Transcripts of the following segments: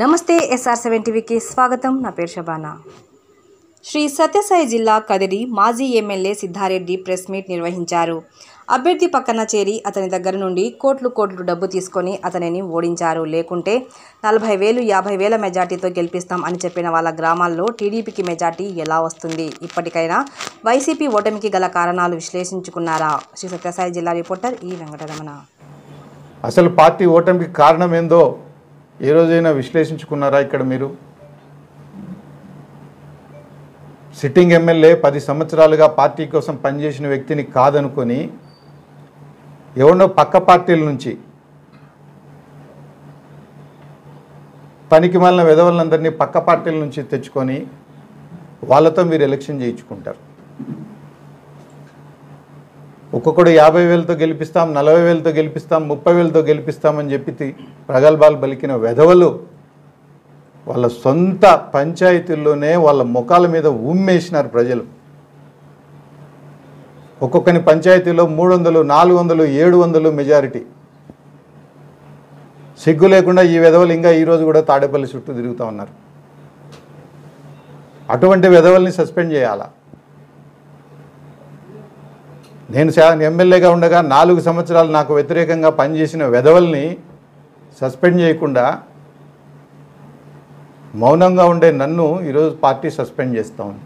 నమస్తే SR7 టీవీకి స్వాగతం. నా పేరు శబానా. శ్రీ సత్యసాయి జిల్లా కదిరి మాజీ ఎమ్మెల్యే సిద్ధారెడ్డి ప్రెస్ మీట్ నిర్వహించారు. అభ్యర్థి పక్కన చేరి అతని దగ్గర నుండి కోట్లు డబ్బు తీసుకొని అతనిని ఓడించారు. లేకుంటే 40,000 50,000 మెజార్టీతో గెలిపిస్తాం అని చెప్పిన వాళ్ళ గ్రామాల్లో టీడీపీకి మెజార్టీ ఎలా వస్తుంది? ఇప్పటికైనా వైసీపీ ఓటమికి గల కారణాలు విశ్లేషించుకున్నారా? శ్రీ సత్యసాయి జిల్లా రిపోర్టర్ ఈ వెంకటరమణ. అసలు పార్టీ ఓటమికి కారణం ఏందో ఏ రోజైనా విశ్లేషించుకున్నారా? ఇక్కడ మీరు సిట్టింగ్ ఎమ్మెల్యే 10 సంవత్సరాలుగా పార్టీ కోసం పనిచేసిన వ్యక్తిని కాదనుకొని ఎవరినో పక్క పార్టీల నుంచి పనికి మాలిన వెధవలందరినీ పక్క పార్టీల నుంచి తెచ్చుకొని వాళ్ళతో మీరు ఎలక్షన్ చేయించుకుంటారు. ఒక్కొక్కడు 50,000తో గెలిపిస్తాం, 40,000తో గెలిపిస్తాం, 30,000తో గెలిపిస్తామని చెప్పి ప్రగల్భాలు పలికిన వెధవలు వాళ్ళ సొంత పంచాయతీల్లోనే వాళ్ళ ముఖాల మీద ఉమ్మేసినారు ప్రజలు. ఒక్కొక్కని పంచాయతీలో 300, 400, 700 మెజారిటీ. సిగ్గు లేకుండా ఈ వెధవలు ఇంకా ఈరోజు కూడా తాడేపల్లి చుట్టూ తిరుగుతూ ఉన్నారు. అటువంటి వెధవల్ని సస్పెండ్ చేయాలా? నేను ఎమ్మెల్యేగా ఉండగా 4 సంవత్సరాలు నాకు వ్యతిరేకంగా పనిచేసిన వెధవల్ని సస్పెండ్ చేయకుండా మౌనంగా ఉండే నన్ను ఈరోజు పార్టీ సస్పెండ్ చేస్తూ ఉంది.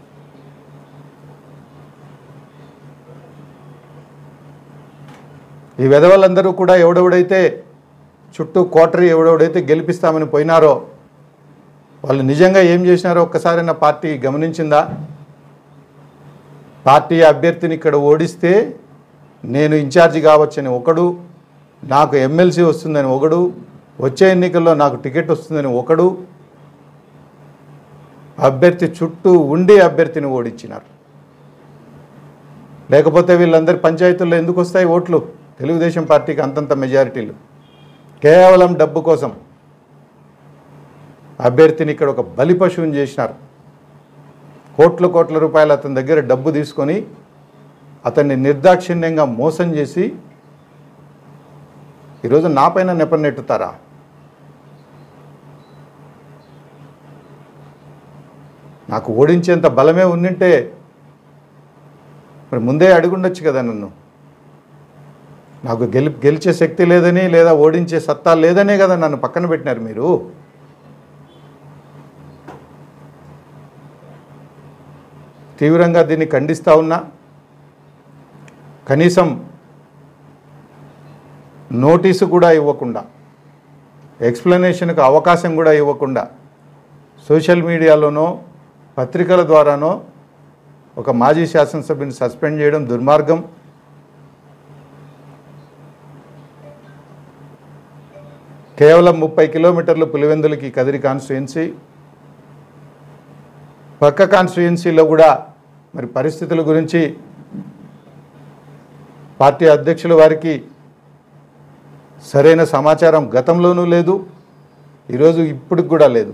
ఈ వెధవలందరూ కూడా ఎవడెవడైతే చుట్టూ కోటరీ ఎవడెవడైతే గెలిపిస్తామని పోయినారో వాళ్ళు నిజంగా ఏం చేసినారో ఒక్కసారి నా పార్టీ గమనించిందా? పార్టీ అభ్యర్థిని ఇక్కడ ఓడిస్తే నేను ఇన్ఛార్జి కావచ్చని ఒకడు, నాకు ఎమ్మెల్సీ వస్తుందని ఒకడు, వచ్చే ఎన్నికల్లో నాకు టికెట్ వస్తుందని ఒకడు, అభ్యర్థి చుట్టూ ఉండి అభ్యర్థిని ఓడించినారు. లేకపోతే వీళ్ళందరి పంచాయతీల్లో ఎందుకు వస్తాయి ఓట్లు? తెలుగుదేశం పార్టీకి అంతంత మెజారిటీలు. కేవలం డబ్బు కోసం అభ్యర్థిని ఇక్కడ ఒక బలి పశువుని చేసినారు. కోట్ల రూపాయలు అతని దగ్గర డబ్బు తీసుకొని అతన్ని నిర్దాక్షిణ్యంగా మోసం చేసి ఈరోజు నా పైన నెపం నెట్టుతారా? నాకు ఓడించేంత బలమే ఉండింటే మరి ముందే అడుగుండొచ్చు కదా నన్ను. నాకు గెలిచే శక్తి లేదని లేదా ఓడించే సత్తా లేదనే కదా నన్ను పక్కన పెట్టినారు మీరు. తీవ్రంగా దీన్ని ఖండిస్తూ ఉన్నా. కనీసం నోటీసు కూడా ఇవ్వకుండా, ఎక్స్ప్లెనేషన్కు అవకాశం కూడా ఇవ్వకుండా సోషల్ మీడియాలోనో పత్రికల ద్వారానో ఒక మాజీ శాసనసభ్యుని సస్పెండ్ చేయడం దుర్మార్గం. కేవలం 30 కిలోమీటర్లు పులివెందులకి కదిరి కాన్స్టిట్యుయెన్సీ. పక్క కాన్స్టిట్యుయెన్సీలో కూడా మరి పరిస్థితుల గురించి పార్టీ అధ్యక్షుల వారికి సరైన సమాచారం గతంలోనూ లేదు, ఈరోజు ఇప్పటికి కూడా లేదు.